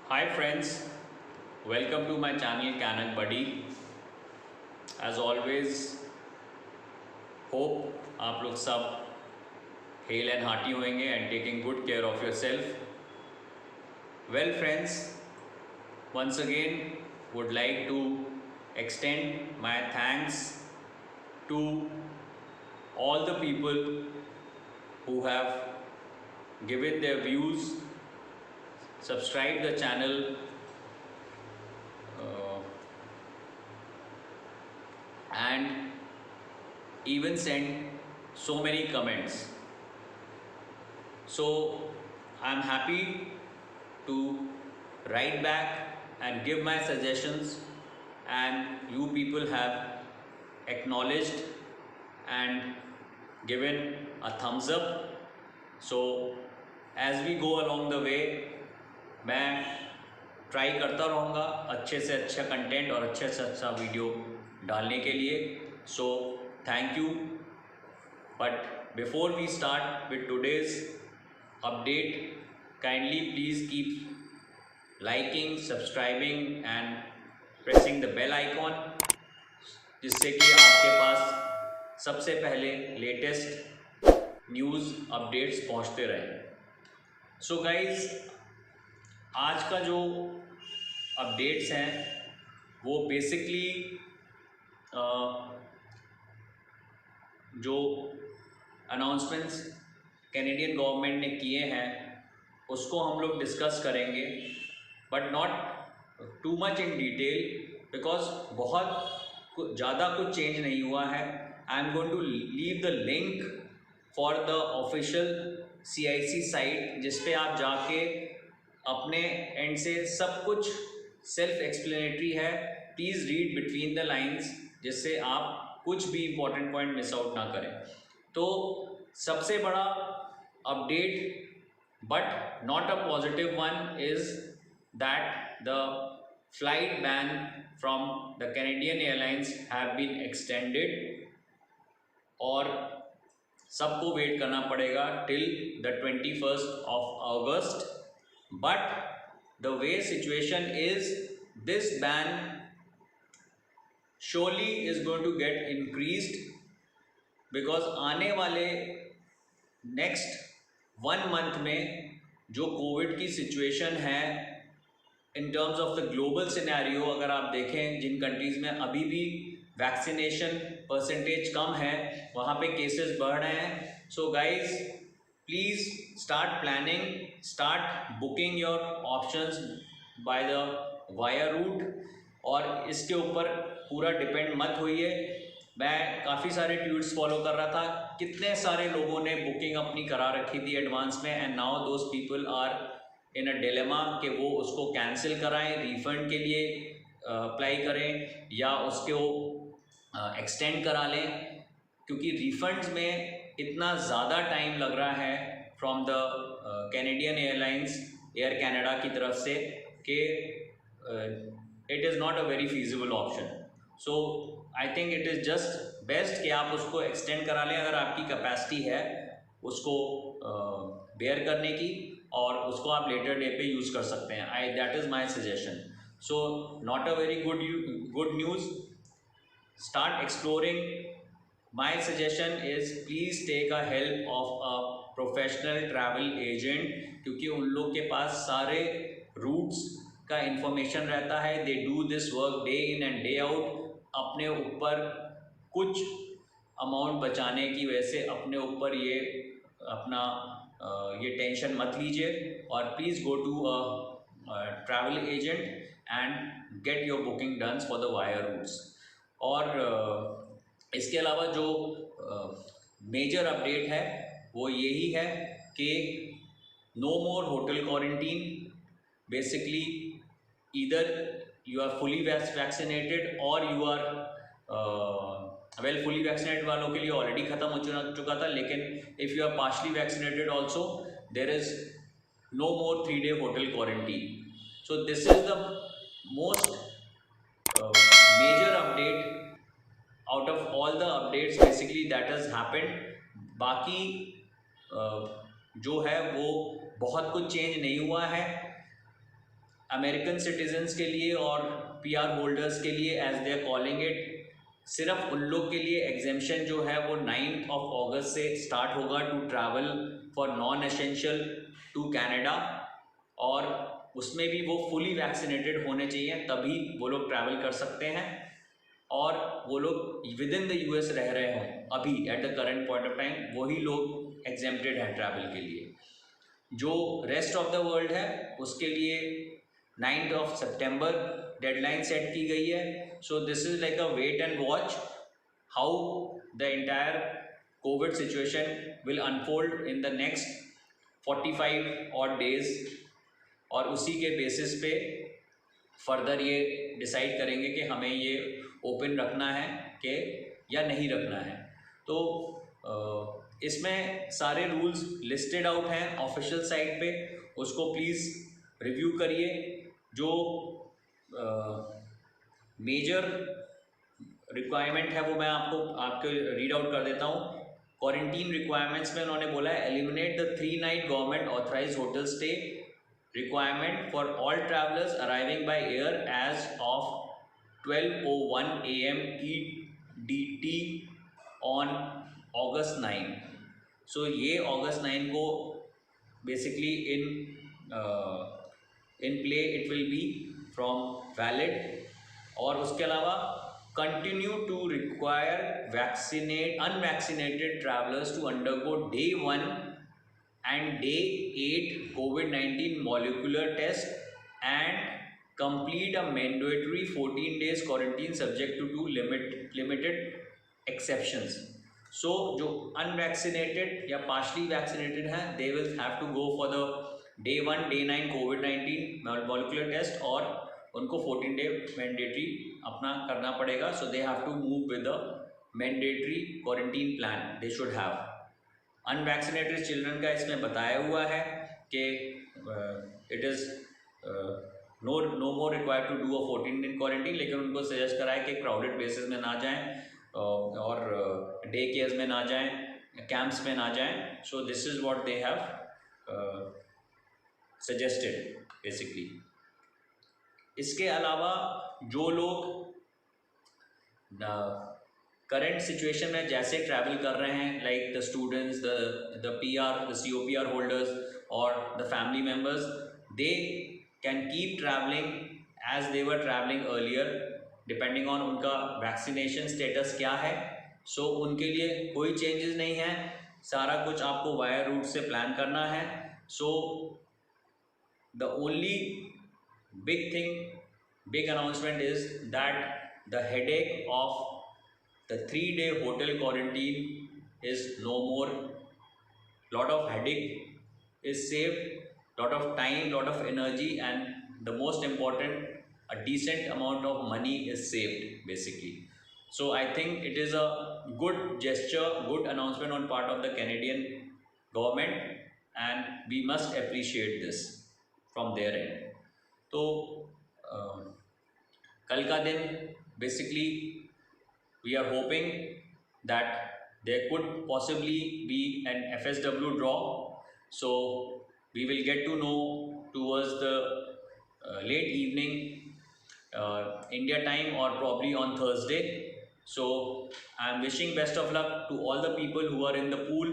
Hi friends, welcome to my channel Canon Buddy. As always, hope आप लोग सब hale and hearty होंगे and taking good care of yourself. Well friends, once again would like to extend my thanks to all the people who have given their views, subscribe the channel, uh, and even send so many comments. So I'm happy to write back and give my suggestions, and you people have acknowledged and given a thumbs up. So as we go along the way, मैं try करता रहूँगा अच्छे से अच्छा content और अच्छे से अच्छा वीडियो डालने के लिए. So thank you. But before we start with today's update, kindly please keep liking, subscribing and pressing the bell icon जिससे कि आपके पास सबसे पहले लेटेस्ट न्यूज़ अपडेट्स पहुंचते रहें. सो गाइज, आज का जो अपडेट्स हैं वो बेसिकली जो अनाउंसमेंट्स कैनेडियन गवर्नमेंट ने किए हैं उसको हम लोग डिस्कस करेंगे, but not too much in detail because बहुत ज़्यादा कुछ चेंज नहीं हुआ है. I am going to leave the link for the official CIC site जिस पे आप जाके अपने एंड से सब कुछ सेल्फ एक्सप्लेनेटरी है. Please read between the lines जिससे आप कुछ भी इम्पोर्टेंट पॉइंट मिस आउट ना करें. तो सबसे बड़ा update but not a positive one is that the flight ban from the Canadian airlines have been extended और सबको वेट करना पड़ेगा till the 21st of August. But the way situation is this ban surely is going to get increased because आने वाले next 1 month में जो Covid की situation है in terms of the global scenario, अगर आप देखें जिन कंट्रीज़ में अभी भी वैक्सीनेशन परसेंटेज कम है वहाँ पे केसेस बढ़ रहे हैं. So guys please start planning, start booking your options by the via route और इसके ऊपर पूरा डिपेंड मत होइए. मैं काफ़ी सारे ट्वीट्स फॉलो कर रहा था, कितने सारे लोगों ने बुकिंग अपनी करा रखी थी एडवांस में and now those people are in a dilemma कि वो उसको कैंसिल कराएं, रिफ़ंड के लिए अप्लाई करें या उसको एक्सटेंड करा लें, क्योंकि रिफ़ंड्स में इतना ज़्यादा टाइम लग रहा है from the Canadian airlines air Canada की तरफ से कि it is not a very feasible option. So I think it is just best कि आप उसको एक्सटेंड करा लें अगर आपकी कैपेसिटी है उसको बेयर करने की, और उसको आप लेटर डे पे यूज़ कर सकते हैं. That is my suggestion. So not a very good news. Start exploring. My suggestion is please take a help of a professional travel agent, क्योंकि उन लोग के पास सारे रूट्स का इंफॉर्मेशन रहता है. They do this work day in and day out. अपने ऊपर कुछ अमाउंट बचाने की वजह से अपने ऊपर ये अपना ये टेंशन मत लीजिए और please go to a travel agent and get your booking done for the via routes. और इसके अलावा जो मेजर अपडेट है वो यही है कि no more hotel quarantine. Basically either you are fully vaccinated or you are well, fully vaccinated वालों के लिए ऑलरेडी ख़त्म हो चुका था, लेकिन if you are partially vaccinated also there is no more 3-day hotel quarantine. So this is the most major update out of all the updates basically that has happened. बाकी जो है वो बहुत कुछ चेंज नहीं हुआ है. अमेरिकन सिटीजन्स के लिए और पीआर होल्डर्स के लिए, as they are calling it, सिर्फ उन लोग के लिए एग्जेम्पशन जो है वो 9 अगस्त से स्टार्ट होगा to travel for non essential to Canada, और उसमें भी वो फुली वैक्सीनेटेड होने चाहिए, तभी वो लोग ट्रैवल कर सकते हैं, और वो लोग विद इन द यूएस रह रहे हों अभी at the current point of time, वही लोग एग्जेम्प्टेड हैं ट्रैवल के लिए। जो रेस्ट ऑफ द वर्ल्ड है उसके लिए 9 सितंबर डेडलाइन सेट की गई है। So this is like a wait and watch how the entire covid situation will unfold in the next 45 और डेज, और उसी के बेसिस पे फर्दर ये डिसाइड करेंगे कि हमें ये ओपन रखना है कि या नहीं रखना है। तो इसमें सारे रूल्स लिस्टेड आउट हैं ऑफिशियल साइट पे, उसको प्लीज़ रिव्यू करिए। जो मेजर रिक्वायरमेंट है वो मैं आपके रीड आउट कर देता हूँ। क्वारंटीन रिक्वायरमेंट्स में उन्होंने बोला है, eliminate the 3 night government authorize hotel stay requirement for all travelers arriving by air as of 12:01 AM EDT on August 9। so ये August 9 को basically in play it will be from valid, और उसके अलावा continue to require unvaccinated travelers to undergo day 1 and day 8 COVID-19 molecular test and complete a mandatory 14 days quarantine subject to 2 limited exceptions। so जो unvaccinated या partially vaccinated हैं they will have to go for the day 1 day 9 COVID-19 molecular test, और उनको 14 day mandatory अपना करना पड़ेगा। so they have to move with the mandatory quarantine plan they should have। Unvaccinated children का इसमें बताया हुआ है कि it is no more required to do a 14 दिन क्वारंटीन, लेकिन उनको सजेस्ट करा है कि क्राउडेड प्लेसेस में ना जाएं और डे केयर्स में ना जाएं, कैंप्स में ना जाएं। सो this is what they have suggested basically. इसके अलावा जो लोग करंट सिचुएशन में जैसे ट्रैवल कर रहे हैं, like the students, the PR, the COPR holders और the family members, they can keep travelling as they were travelling earlier depending on उनका वैक्सीनेशन स्टेटस क्या है। सो उनके लिए कोई चेंजेस नहीं है, सारा कुछ आपको वाया रूट से प्लान करना है। So the only big announcement is that the headache of the 3-day hotel quarantine is no more. Lot of headache is saved, lot of time, lot of energy, and the most important, a decent amount of money is saved basically. So I think it is a good gesture, good announcement on part of the Canadian government, and we must appreciate this from their end. तो कल का दिन basically we are hoping that there could possibly be an FSW draw, so we will get to know towards the late evening India time, or probably on Thursday. So I am wishing best of luck to all the people who are in the pool,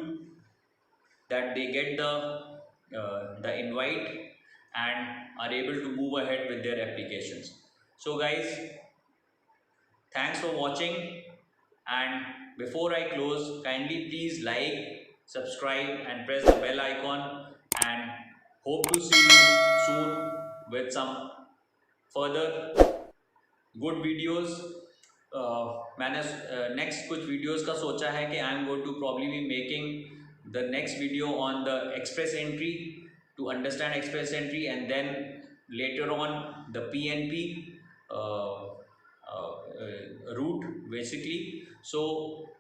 that they get the invite and are able to move ahead with their applications. So guys, thanks for watching, and before I close, kindly please like, subscribe and press the bell icon, and hope to see you soon with some further good videos. मैंने next कुछ videos का सोचा है कि I am going to probably be making the next video on the express entry, to understand express entry, and then later on the PNP route basically. So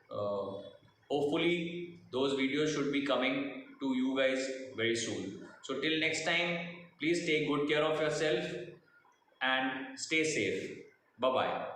hopefully those videos should be coming to you guys very soon. So till next time, please take good care of yourself and stay safe. Bye bye.